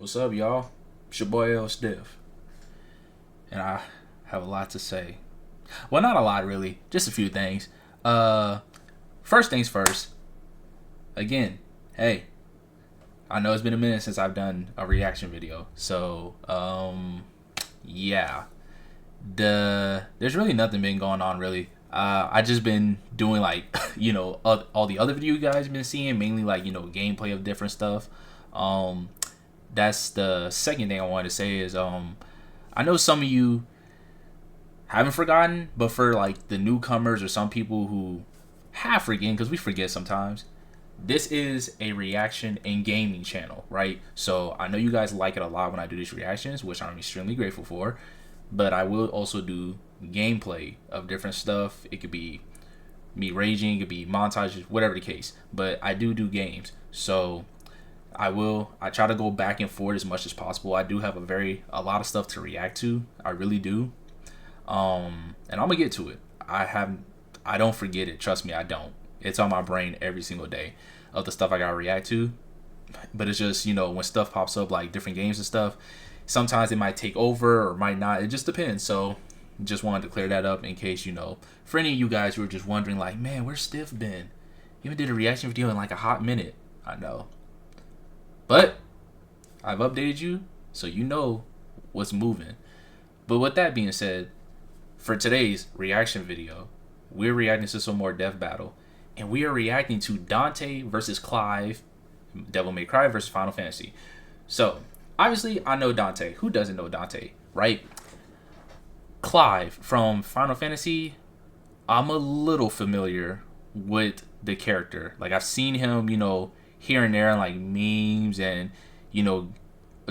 What's up, y'all? It's your boy AyoStiff, and I have a lot to say. Well, not a lot really, just a few things. First things first. Again, hey, I know it's been a minute since I've done a reaction video, so yeah. There's really nothing been going on really. I just been doing like all the other video you guys been seeing, mainly like gameplay of different stuff. That's the second thing I wanted to say is I know some of you haven't forgotten, but for like the newcomers or some people who have forgotten, because we forget sometimes, this is a reaction and gaming channel, right? So I know you guys like it a lot when I do these reactions, which I'm extremely grateful for, but I will also do gameplay of different stuff. It could be me raging, it could be montages, whatever the case, but I do games. So I try to go back and forth as much as possible. I do have a lot of stuff to react to. I really do. And I'm gonna get to it. I don't forget it. Trust me, I don't. It's on my brain every single day of the stuff I gotta react to. But it's just, when stuff pops up, like different games and stuff, sometimes it might take over or might not. It just depends. So just wanted to clear that up in case, for any of you guys who are just wondering like, man, where's Stiff been? He haven't did a reaction video in like a hot minute. I know. But I've updated you so you know what's moving. But with that being said, for today's reaction video, we're reacting to some more Death Battle. And we are reacting to Dante versus Clive, Devil May Cry versus Final Fantasy. So, obviously, I know Dante. Who doesn't know Dante, right? Clive from Final Fantasy, I'm a little familiar with the character. Like, I've seen him, here and there in like memes and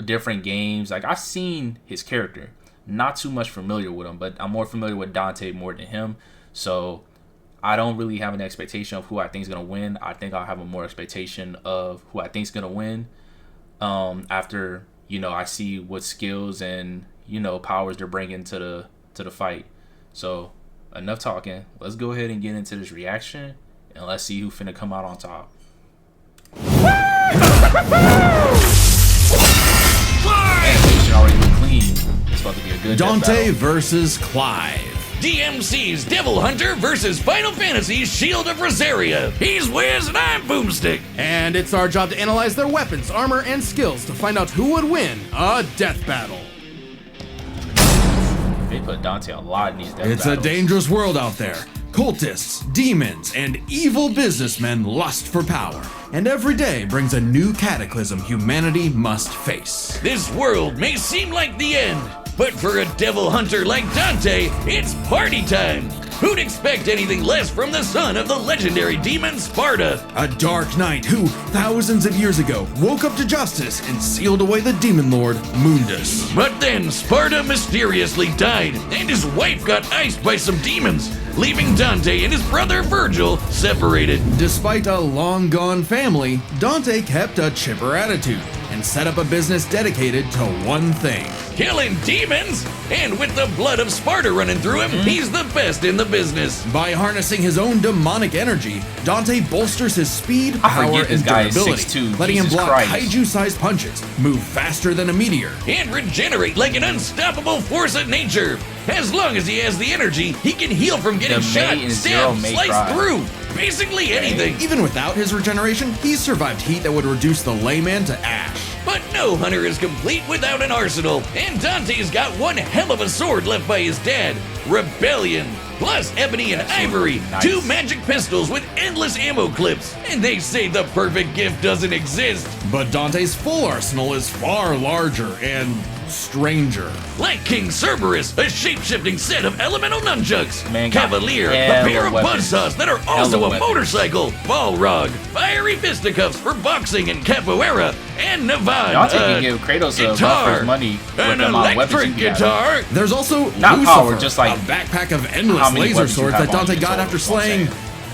different games. Like, I've seen his character, not too much familiar with him, but I'm more familiar with Dante more than him. So I don't really have an expectation of who I think is gonna win. I think I'll have a more expectation of who I think is gonna win after I see what skills and powers they're bringing to the fight. So enough talking, let's go ahead and get into this reaction and let's see who finna come out on top. Already look clean. It's about to be a good Dante versus Clive. DMC's Devil Hunter versus Final Fantasy's Shield of Rosaria. He's Wiz and I'm Boomstick. And it's our job to analyze their weapons, armor, and skills to find out who would win a death battle. They put Dante a lot in these death It's battles. a dangerous world out there. Cultists, demons, and evil businessmen lust for power. And every day brings a new cataclysm humanity must face. This world may seem like the end, but for a devil hunter like Dante, it's party time. Who'd expect anything less from the son of the legendary demon Sparta? A dark knight who, thousands of years ago, woke up to justice and sealed away the demon lord, Mundus. But then Sparta mysteriously died, and his wife got iced by some demons, leaving Dante and his brother Virgil separated. Despite a long-gone family, Dante kept a chipper attitude and set up a business dedicated to one thing: killing demons! And with the blood of Sparta running through him, he's the best in the business. By harnessing his own demonic energy, Dante bolsters his speed, power, and durability, letting him block kaiju-sized punches, move faster than a meteor, and regenerate like an unstoppable force of nature. As long as he has the energy, he can heal from getting shot, stabbed, sliced through. Basically anything. Even without his regeneration, he's survived heat that would reduce the layman to ash. But no hunter is complete without an arsenal, and Dante's got one hell of a sword left by his dad, Rebellion. Plus ebony and ivory, two magic pistols with endless ammo clips. And they say the perfect gift doesn't exist. But Dante's full arsenal is far larger and stranger. Like King Cerberus, a shape-shifting set of elemental nunchucks. Man, Cavalier, a pair of buzzsaws that are also a motorcycle. Balrog, fiery fisticuffs for boxing and capoeira. And Navan, Dante can give Kratos a run for his money with an the amount of weapons electric he can guitar. have. There's also Not Lucifer, power, just like a backpack of endless laser swords that Dante got after slaying.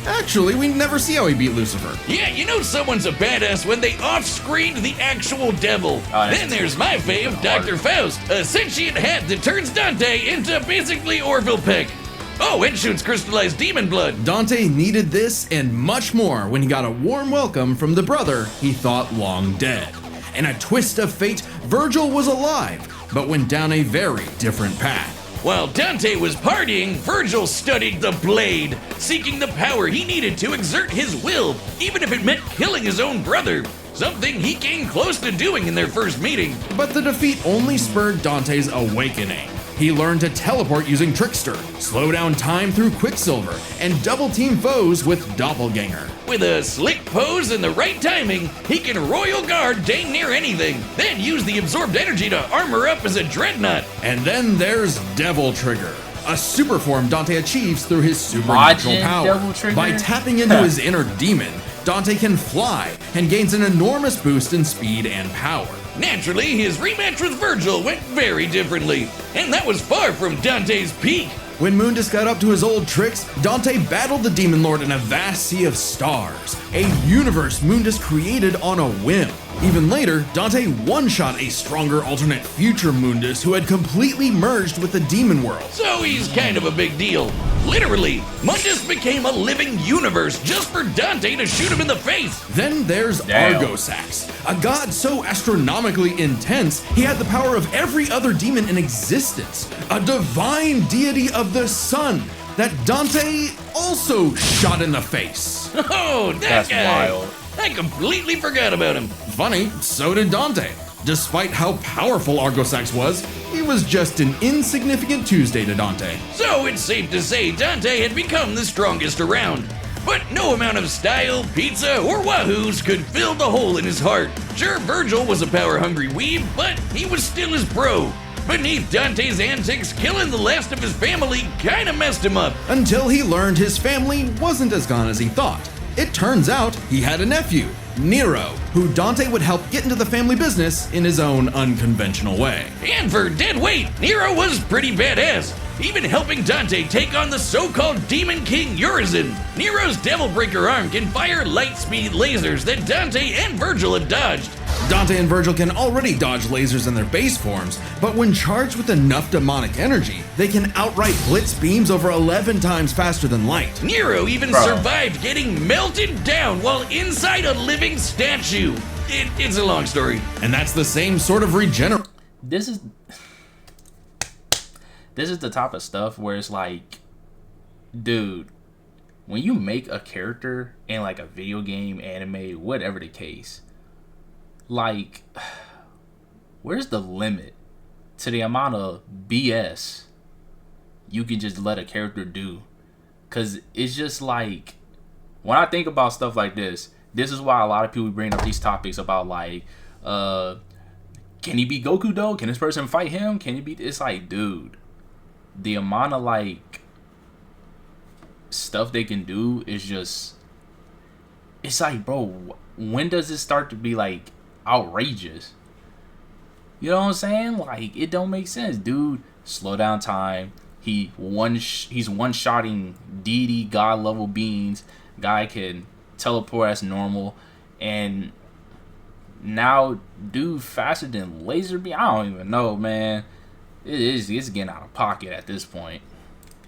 Actually, we never see how he beat Lucifer. Yeah, someone's a badass when they off-screened the actual devil. Then there's my fave, Dr. Faust, a sentient hat that turns Dante into basically Orville Peck. Oh, and shoots crystallized demon blood. Dante needed this and much more when he got a warm welcome from the brother he thought long dead. In a twist of fate, Virgil was alive, but went down a very different path. While Dante was partying, Virgil studied the blade, seeking the power he needed to exert his will, even if it meant killing his own brother. Something he came close to doing in their first meeting. But the defeat only spurred Dante's awakening. He learned to teleport using Trickster, slow down time through Quicksilver, and double-team foes with Doppelganger. With a slick pose and the right timing, he can royal guard dang near anything, then use the absorbed energy to armor up as a dreadnought. And then there's Devil Trigger, a super form Dante achieves through his supernatural power. By tapping into his inner demon, Dante can fly and gains an enormous boost in speed and power. Naturally, his rematch with Virgil went very differently, and that was far from Dante's peak. When Mundus got up to his old tricks, Dante battled the Demon Lord in a vast sea of stars, a universe Mundus created on a whim. Even later, Dante one-shot a stronger alternate future Mundus who had completely merged with the Demon World. So he's kind of a big deal. Literally, Mundus became a living universe just for Dante to shoot him in the face. Then there's Argosax, a god so astronomically intense he had the power of every other demon in existence, a divine deity of the sun that Dante also shot in the face. Oh, That's guy! wild. I completely forgot about him. Funny, so did Dante. Despite how powerful Argosax was, he was just an insignificant Tuesday to Dante. So it's safe to say Dante had become the strongest around. But no amount of style, pizza, or wahoos could fill the hole in his heart. Sure, Virgil was a power-hungry weeb, but he was still his bro. Beneath Dante's antics, killing the last of his family kinda messed him up. Until he learned his family wasn't as gone as he thought. It turns out he had a nephew, Nero, who Dante would help get into the family business in his own unconventional way. And for dead weight, Nero was pretty badass, even helping Dante take on the so-called Demon King Urizen. Nero's Devil Breaker arm can fire light-speed lasers that Dante and Virgil have dodged. Dante and Virgil can already dodge lasers in their base forms, but when charged with enough demonic energy, they can outright blitz beams over 11 times faster than light. Nero even survived getting melted down while inside a living statue. It's a long story. And that's the same sort of regeneration. This is the type of stuff where it's like, dude, when you make a character in like a video game, anime, whatever the case, like, where's the limit to the amount of BS you can just let a character do? Because it's just like, when I think about stuff like this is why a lot of people bring up these topics about like, can he beat Goku though? Can this person fight him? Can he beat? It's like, dude, the amount of like stuff they can do is just, it's like, bro, when does it start to be like outrageous? You know what I'm saying? Like, it don't make sense, dude. Slow down time. He's one-shotting deity god level beings. Guy can teleport as normal, and now dude faster than laser beam. I don't even know, man. It's getting out of pocket at this point.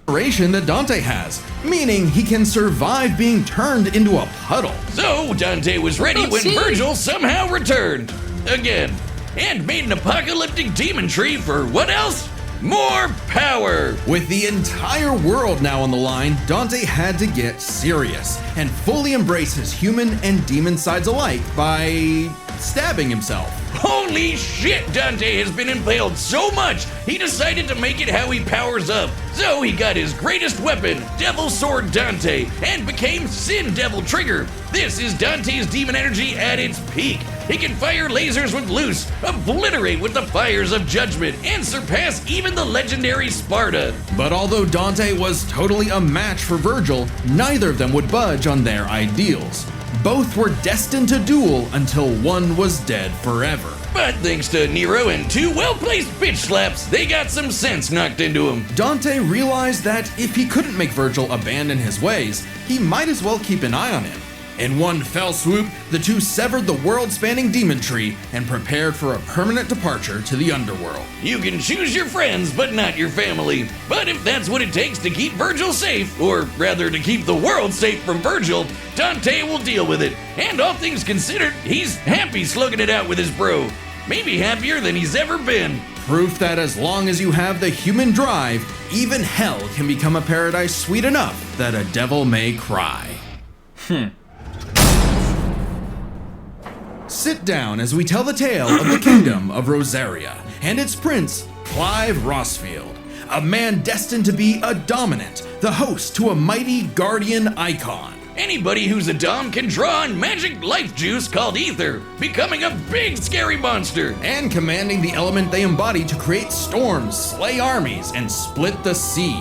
That Dante has, meaning he can survive being turned into a puddle. So Dante was ready when Virgil somehow returned again and made an apocalyptic demon tree for what else? More power! With the entire world now on the line, Dante had to get serious and fully embrace his human and demon sides alike by stabbing himself. Holy shit, Dante has been impaled so much, he decided to make it how he powers up. So he got his greatest weapon, Devil Sword Dante, and became Sin Devil Trigger. This is Dante's demon energy at its peak. He can fire lasers with Loose, obliterate with the fires of Judgment, and surpass even the legendary Sparta. But although Dante was totally a match for Virgil, neither of them would budge on their ideals. Both were destined to duel until one was dead forever. But thanks to Nero and two well-placed bitch slaps, they got some sense knocked into him. Dante realized that if he couldn't make Virgil abandon his ways, he might as well keep an eye on him. In one fell swoop, the two severed the world-spanning demon tree and prepared for a permanent departure to the underworld. You can choose your friends, but not your family. But if that's what it takes to keep Virgil safe, or rather to keep the world safe from Virgil, Dante will deal with it. And all things considered, he's happy slugging it out with his bro. Maybe happier than he's ever been. Proof that as long as you have the human drive, even hell can become a paradise sweet enough that a devil may cry. Sit down as we tell the tale of the kingdom of Rosaria and its prince, Clive Rossfield, a man destined to be a dominant, the host to a mighty guardian icon. Anybody who's a dom can draw on magic life juice called ether, becoming a big scary monster. And commanding the element they embody to create storms, slay armies, and split the sea.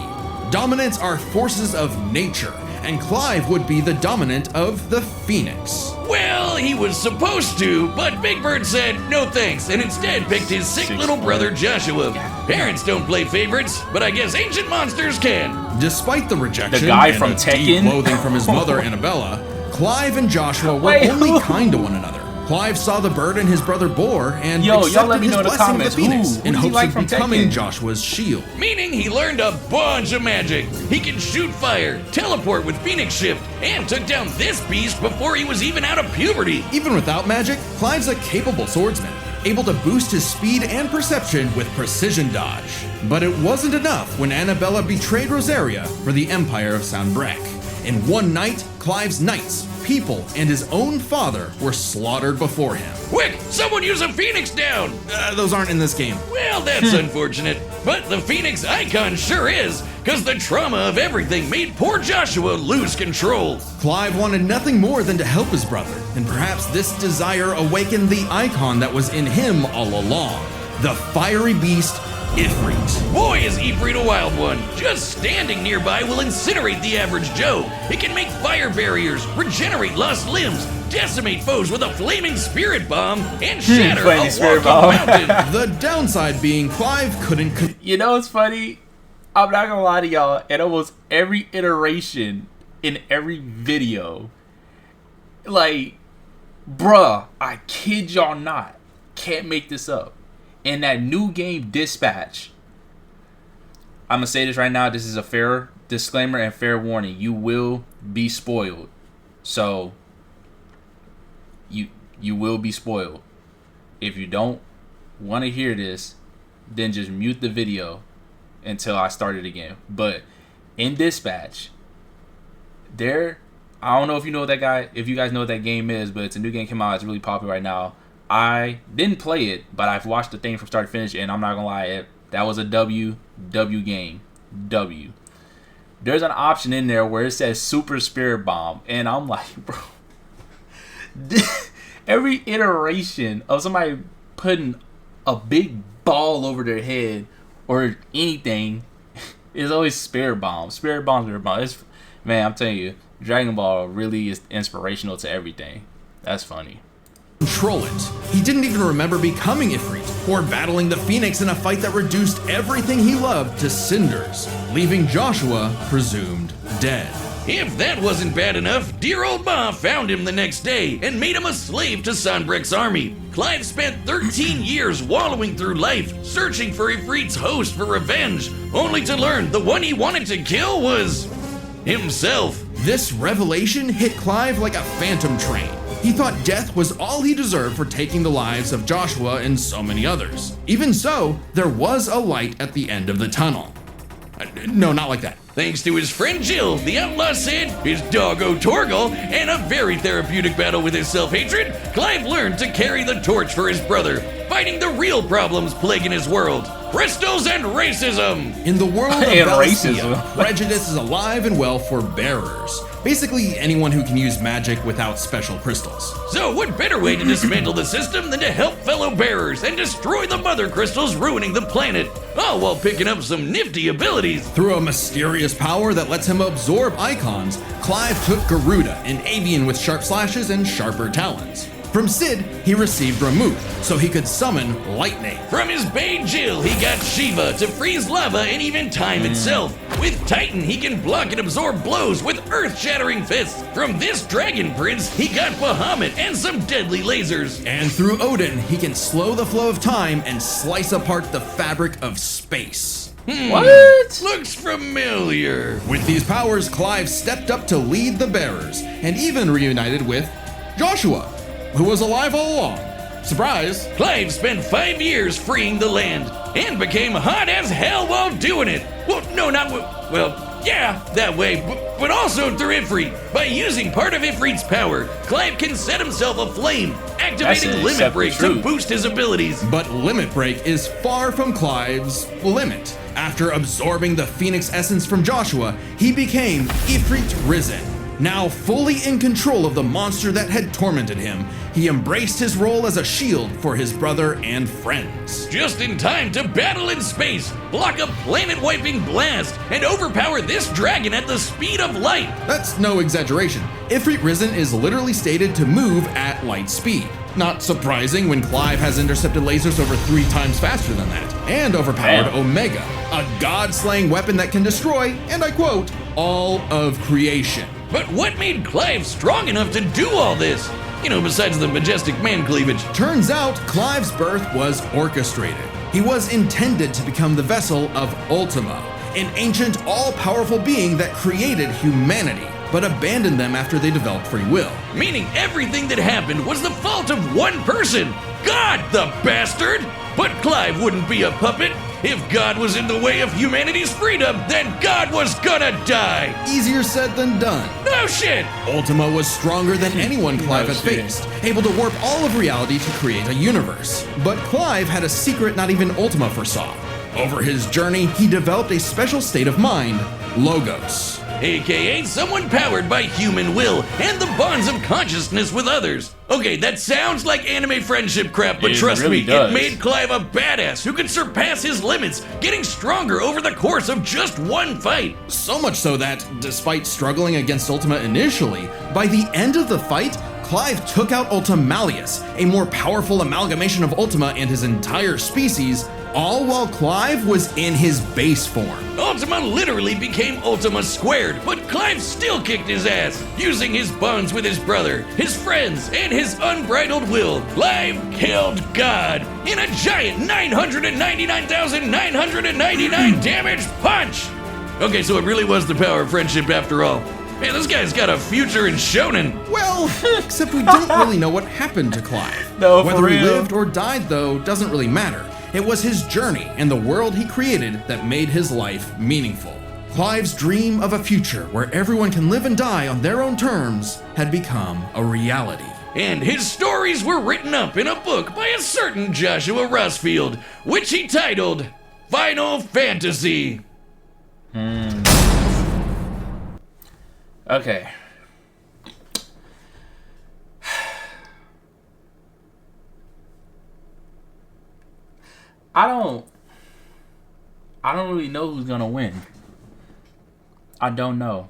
Dominants are forces of nature, and Clive would be the dominant of the Phoenix. Well, he was supposed to, but Big Bird said no thanks and instead picked his sick little brother Joshua. Parents don't play favorites, but I guess ancient monsters can. Despite the rejection The guy and from a Tekken? deep loathing from his mother Annabella, Clive and Joshua were only kind to one another. Clive saw the bird in his brother bore and Yo, y'all accepted let me his know in the blessing of the comments. Phoenix Who in does he hopes like of from becoming Tekken? Joshua's shield. Meaning he learned a bunch of magic. He can shoot fire, teleport with Phoenix Shift, and took down this beast before he was even out of puberty. Even without magic, Clive's a capable swordsman, able to boost his speed and perception with precision dodge. But it wasn't enough when Annabella betrayed Rosaria for the Empire of Sanbreque. In one night, Clive's knights, people, and his own father were slaughtered before him. Quick, someone use a Phoenix down! Those aren't in this game. Well, that's unfortunate. But the Phoenix icon sure is, because the trauma of everything made poor Joshua lose control. Clive wanted nothing more than to help his brother, and perhaps this desire awakened the icon that was in him all along. The fiery beast, Ifrit. Boy, is Ifrit a wild one. Just standing nearby will incinerate the average Joe. It can make fire barriers, regenerate lost limbs, decimate foes with a flaming spirit bomb, and shatter a Flaming walking spirit bomb. mountain. The downside being Clive couldn't You know what's funny? I'm not gonna lie to y'all. In almost every iteration, in every video, like, bruh, I kid y'all not, can't make this up. In that new game, Dispatch, I'm gonna say this right now. This is a fair disclaimer and fair warning. You will be spoiled. So, you will be spoiled. If you don't want to hear this, then just mute the video until I start it again. But in Dispatch, I don't know if you know what that guy, if you guys know what that game is, but it's a new game came out. It's really popular right now. I didn't play it, but I've watched the thing from start to finish, and I'm not gonna lie, that was a W game. W. There's an option in there where it says Super Spirit Bomb, and I'm like, bro, every iteration of somebody putting a big ball over their head or anything is always Spirit Bomb. Spirit Bomb. Man, I'm telling you, Dragon Ball really is inspirational to everything. That's funny. control it. He didn't even remember becoming Ifrit or battling the Phoenix in a fight that reduced everything he loved to cinders, leaving Joshua presumed dead. If that wasn't bad enough, dear old Ma found him the next day and made him a slave to Sanbreque's army. Clive spent 13 years wallowing through life, searching for Ifrit's host for revenge, only to learn the one he wanted to kill was himself. This revelation hit Clive like a phantom train. He thought death was all he deserved for taking the lives of Joshua and so many others. Even so, there was a light at the end of the tunnel. No, not like that. Thanks to his friend Jill, the outlaw Sid, his doggo Torgal, and a very therapeutic battle with his self-hatred, Clive learned to carry the torch for his brother, fighting the real problems plaguing his world: crystals and racism. In the world of And Valencia, racism. prejudice is alive and well for bearers. Basically, anyone who can use magic without special crystals. So what better way to dismantle the system than to help fellow bearers and destroy the mother crystals ruining the planet, all while picking up some nifty abilities. Through a mysterious power that lets him absorb icons, Clive took Garuda, an avian with sharp slashes and sharper talons. From Sid, he received Ramuth, so he could summon lightning. From his Bay Jill, he got Shiva to freeze lava and even time itself. With Titan, he can block and absorb blows with earth-shattering fists. From this Dragon Prince, he got Bahamut and some deadly lasers. And through Odin, he can slow the flow of time and slice apart the fabric of space. What? Looks familiar. With these powers, Clive stepped up to lead the bearers, and even reunited with Joshua, who was alive all along. Surprise! Clive spent 5 years freeing the land and became hot as hell while doing it. Well, no, not well, yeah, that way, but also through Ifrit. By using part of Ifrit's power, Clive can set himself aflame, activating Limit Break to boost his abilities. But Limit Break is far from Clive's limit. After absorbing the Phoenix essence from Joshua, he became Ifrit Risen. Now fully in control of the monster that had tormented him, he embraced his role as a shield for his brother and friends. Just in time to battle in space, block a planet-wiping blast, and overpower this dragon at the speed of light. That's no exaggeration. Ifrit Risen is literally stated to move at light speed. Not surprising when Clive has intercepted lasers over 3 times faster than that, and overpowered Omega, a god-slaying weapon that can destroy, and I quote, all of creation. But what made Clive strong enough to do all this? You know, besides the majestic man cleavage. Turns out, Clive's birth was orchestrated. He was intended to become the vessel of Ultima, an ancient, all-powerful being that created humanity, but abandoned them after they developed free will. Meaning everything that happened was the fault of one person, God, the bastard! But Clive wouldn't be a puppet. If God was in the way of humanity's freedom, then God was gonna die! Easier said than done. No shit! Ultima was stronger than anyone Clive had faced, able to warp all of reality to create a universe. But Clive had a secret not even Ultima foresaw. Over his journey, he developed a special state of mind, Logos. AKA someone powered by human will and the bonds of consciousness with others. Okay, that sounds like anime friendship crap, but trust me, it made Clive a badass who could surpass his limits, getting stronger over the course of just one fight. So much so that, despite struggling against Ultima initially, by the end of the fight, Clive took out Ultimalius, a more powerful amalgamation of Ultima and his entire species, all while Clive was in his base form. Ultima literally became Ultima Squared, but Clive still kicked his ass. Using his bonds with his brother, his friends, and his unbridled will, Clive killed God in a giant 999,999 damage punch! Okay, so it really was the power of friendship after all. Man, this guy's got a future in shonen. Well, except we don't really know what happened to Clive. No, Whether he lived or died, though, doesn't really matter. It was his journey and the world he created that made his life meaningful. Clive's dream of a future where everyone can live and die on their own terms had become a reality. And his stories were written up in a book by a certain Joshua Rossfield, which he titled Final Fantasy. Okay. I don't really know who's gonna win. I don't know.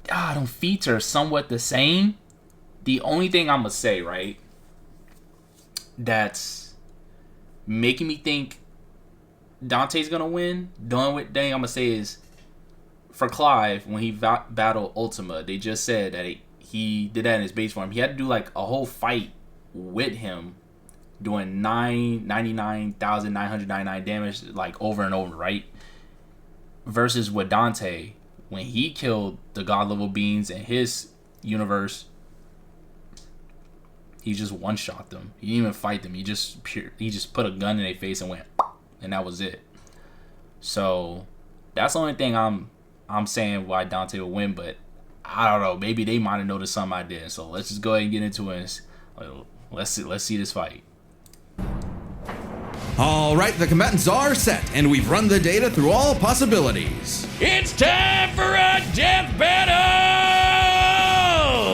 Them feats are somewhat the same. The only thing I'm gonna say, right, that's making me think Dante's gonna win, the only thing I'm gonna say is, for Clive, when he battled Ultima, they just said that he did that in his base form. He had to do like a whole fight with him, doing 99,999 damage like over and over, right? Versus with Dante, when he killed the god level beings in his universe, he just one-shot them. He didn't even fight them. He just put a gun in their face and went, and that was it. So that's the only thing I'm saying why Dante will win, but I don't know. Maybe they might have noticed something I did. So let's just go ahead and get into it. Let's see this fight. All right, the combatants are set, and we've run the data through all possibilities. It's time for a death battle!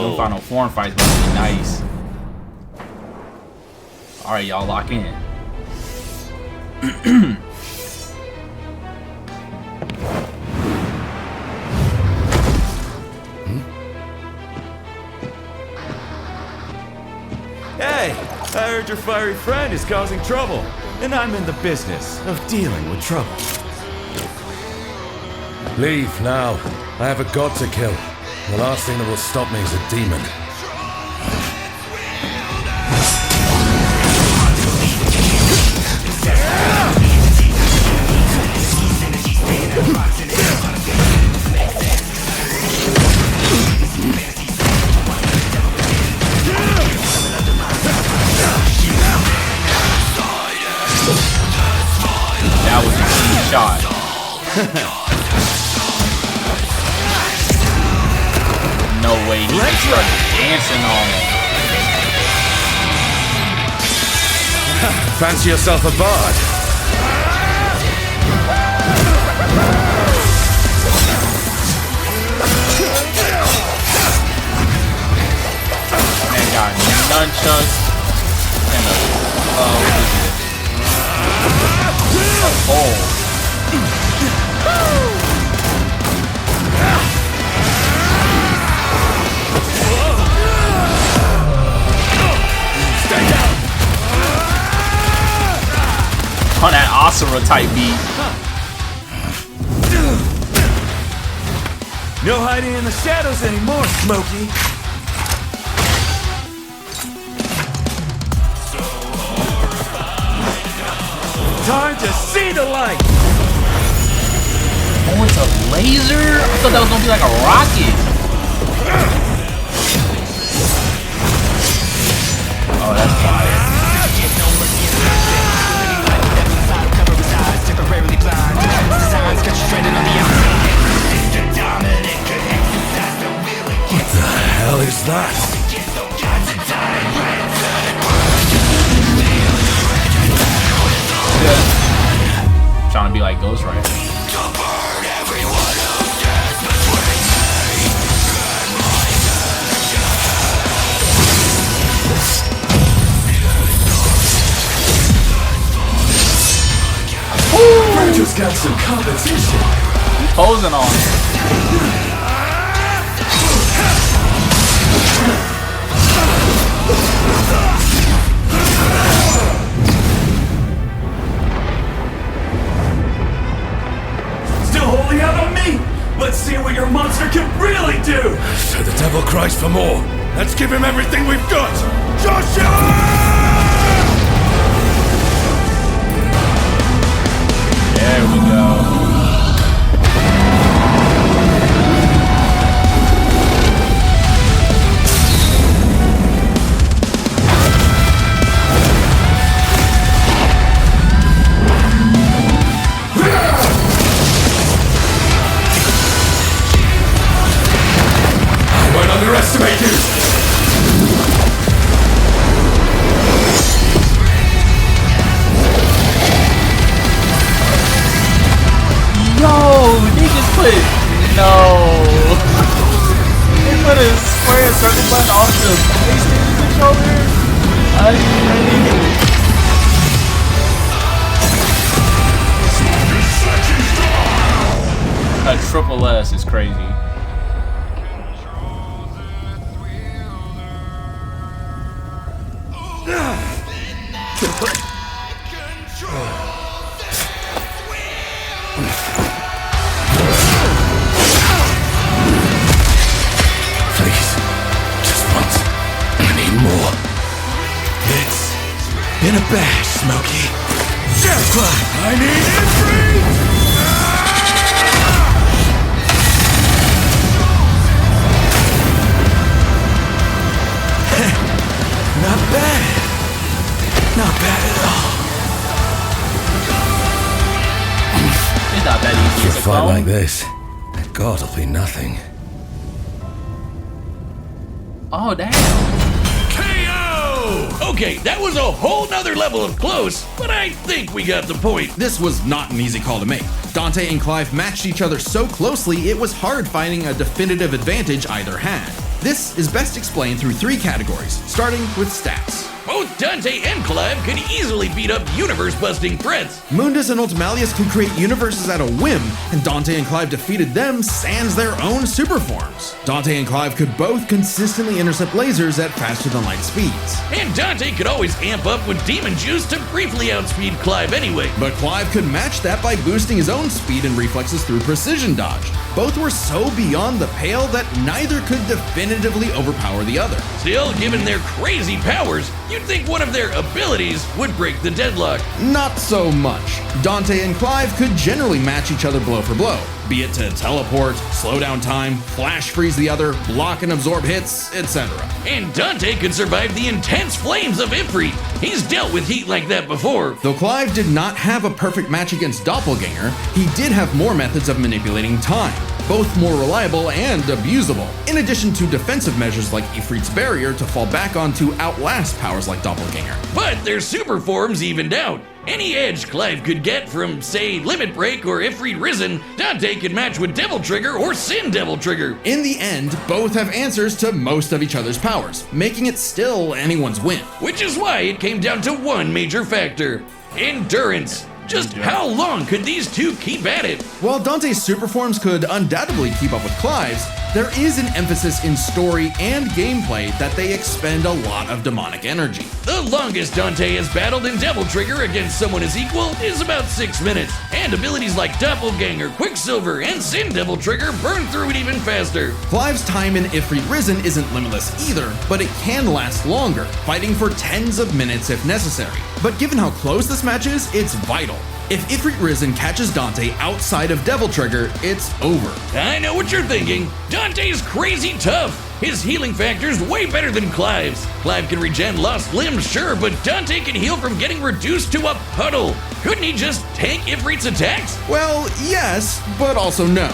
No final form fights, but it'll be nice. All right, y'all, lock in. Hey, I heard your fiery friend is causing trouble, and I'm in the business of dealing with trouble. Leave now. I have a god to kill. The last thing that will stop me is a demon. That was a key shot. No way he just started dancing on it. Fancy yourself a bard? Man got nunchucks and what is it? A pole. On that Asura type beat. No hiding in the shadows anymore, Smokey. Time to see the light. Oh, it's a laser? I thought that was gonna be like a rocket. Oh, that's fire. What the hell is that? Yeah. Trying to be like Ghost Rider. Just got some competition. He's posing on it. Still holding out on me? Let's see what your monster can really do. So the devil cries for more. Let's give him everything we've got. Joshua! There we go. I won't underestimate you! No, they just put they put a square and circle button off the PlayStation controller. I didn't A triple S is crazy. In a bash, Smokey. Clive, I need entry! Not bad. Not bad at all. It's not that easy. For a It's a fight clone. like this, God'll be nothing. Oh damn. Okay, that was a whole nother level of close, but I think we got the point. This was not an easy call to make. Dante and Clive matched each other so closely it was hard finding a definitive advantage either had. This is best explained through three categories, starting with stats. both Dante and Clive could easily beat up universe-busting threats. Mundus and Ultimalius could create universes at a whim, and Dante and Clive defeated them sans their own super forms. Dante and Clive could both consistently intercept lasers at faster-than-light speeds. And Dante could always amp up with demon juice to briefly outspeed Clive anyway. But Clive could match that by boosting his own speed and reflexes through precision dodge. Both were so beyond the pale that neither could definitively overpower the other. Still, given their crazy powers, you'd think one of their abilities would break the deadlock. Not so much. Dante and Clive could generally match each other blow for blow, be it to teleport, slow down time, flash freeze the other, block and absorb hits, etc. And Dante could survive the intense flames of Ifrit. He's dealt with heat like that before. Though Clive did not have a perfect match against Doppelganger, he did have more methods of manipulating time, both more reliable and abusable, in addition to defensive measures like Ifrit's barrier to fall back on to outlast powers like Doppelganger. But their super forms evened out. Any edge Clive could get from, say, Limit Break or Ifrit Risen, Dante could match with Devil Trigger or Sin Devil Trigger. In the end, both have answers to most of each other's powers, making it still anyone's win. Which is why it came down to one major factor: endurance. Just how long could these two keep at it? While Dante's super forms could undoubtedly keep up with Clive's, there is an emphasis in story and gameplay that they expend a lot of demonic energy. The longest Dante has battled in Devil Trigger against someone his equal is about 6 minutes, and abilities like Doppelganger, Quicksilver, and Sin Devil Trigger burn through it even faster. Clive's time in Ifrit Risen isn't limitless either, but it can last longer, fighting for tens of minutes if necessary. But given how close this match is, it's vital. If Ifrit Risen catches Dante outside of Devil Trigger, it's over. I know what you're thinking. Dante's crazy tough. His healing factor's way better than Clive's. Clive can regen lost limbs, sure, but Dante can heal from getting reduced to a puddle. Couldn't he just tank Ifrit's attacks? Well, yes, but also no.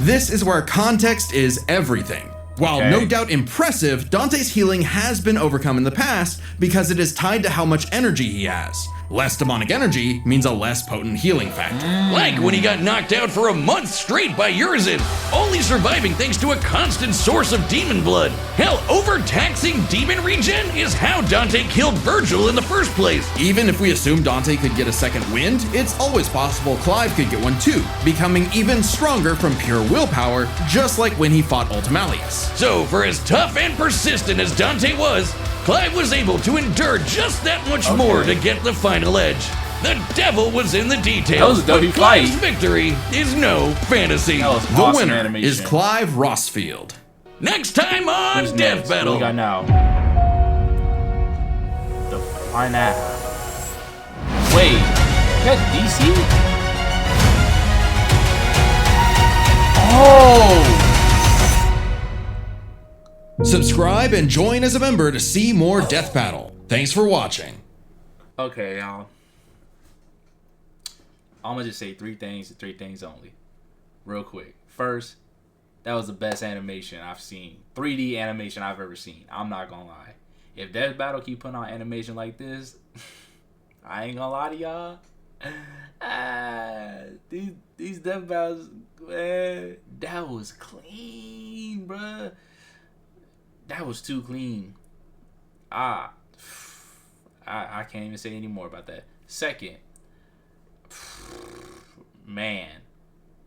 This is where context is everything. While no doubt impressive, Dante's healing has been overcome in the past because it is tied to how much energy he has. Less demonic energy means a less potent healing factor. Like when he got knocked out for a month straight by Urizen, only surviving thanks to a constant source of demon blood. Hell, overtaxing demon regen is how Dante killed Virgil in the first place. Even if we assume Dante could get a second wind, it's always possible Clive could get one too, becoming even stronger from pure willpower, just like when he fought Ultimalius. So, for as tough and persistent as Dante was, Clive was able to endure just that much more to get the final edge. The devil was in the details, That was a but Clive's victory is no fantasy. That was The awesome winner animation. is Clive Rossfield. Next time on Who's Death next? Battle. What we got now? The final. Wait, that's DC? Oh! Subscribe and join as a member to see more Death Battle. Thanks for watching. Okay, y'all. I'm gonna just say three things and three things only. Real quick. First, that was the best animation I've seen. 3D animation I've ever seen. I'm not gonna lie. If Death Battle keep putting on animation like this, I ain't gonna lie to y'all. These Death Battles, man, that was clean, bruh. That was too clean. I can't even say any more about that. Second, man,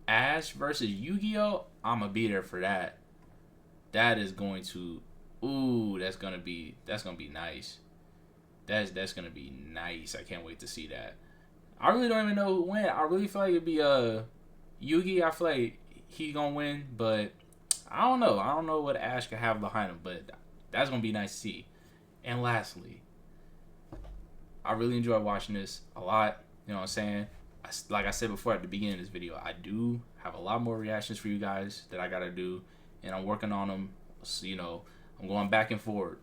Ash versus Yu-Gi-Oh! I'ma be there for that. That is going to, that's gonna be nice. That's gonna be nice. I can't wait to see that. I really don't even know who win. I really feel like it'd be Yugi. I feel like he gonna win, but I don't know. I don't know what Ash can have behind him, but that's gonna be nice to see. And lastly, I really enjoy watching this a lot. You know what I'm saying? Like I said before at the beginning of this video, I do have a lot more reactions for you guys that I gotta do, and I'm working on them. So, you know, I'm going back and forth.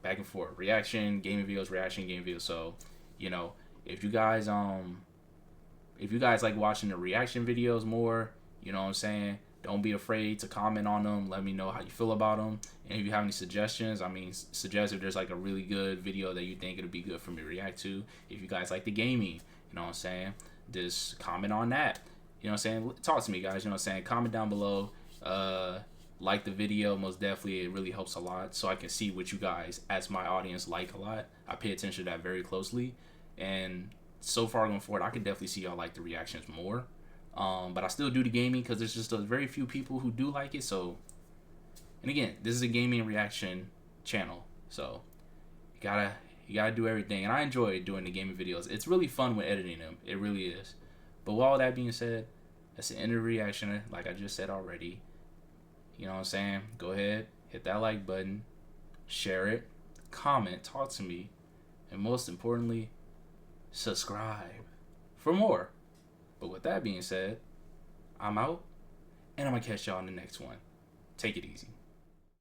Reaction, gaming videos, reaction, game videos. So, you know, if you guys like watching the reaction videos more, you know what I'm saying? Don't be afraid to comment on them. Let me know how you feel about them. And if you have any suggestions, suggest if there's like a really good video that you think it'll be good for me to react to. If you guys like the gaming, you know what I'm saying? Just comment on that. You know what I'm saying? Talk to me, guys. You know what I'm saying? Comment down below. like the video. Most definitely, it really helps a lot, so I can see what you guys, as my audience, like a lot. I pay attention to that very closely, and so far going forward, I can definitely see y'all like the reactions more. But I still do the gaming because there's just a very few people who do like it. So, and again, this is a gaming reaction channel, so you gotta do everything. And I enjoy doing the gaming videos. It's really fun when editing them. It really is. But with all that being said, that's the end of the reaction. Like I just said already, you know what I'm saying? Go ahead, hit that like button, share it, comment, talk to me, and most importantly, subscribe for more. But with that being said, I'm out, and I'm gonna catch y'all in the next one. Take it easy.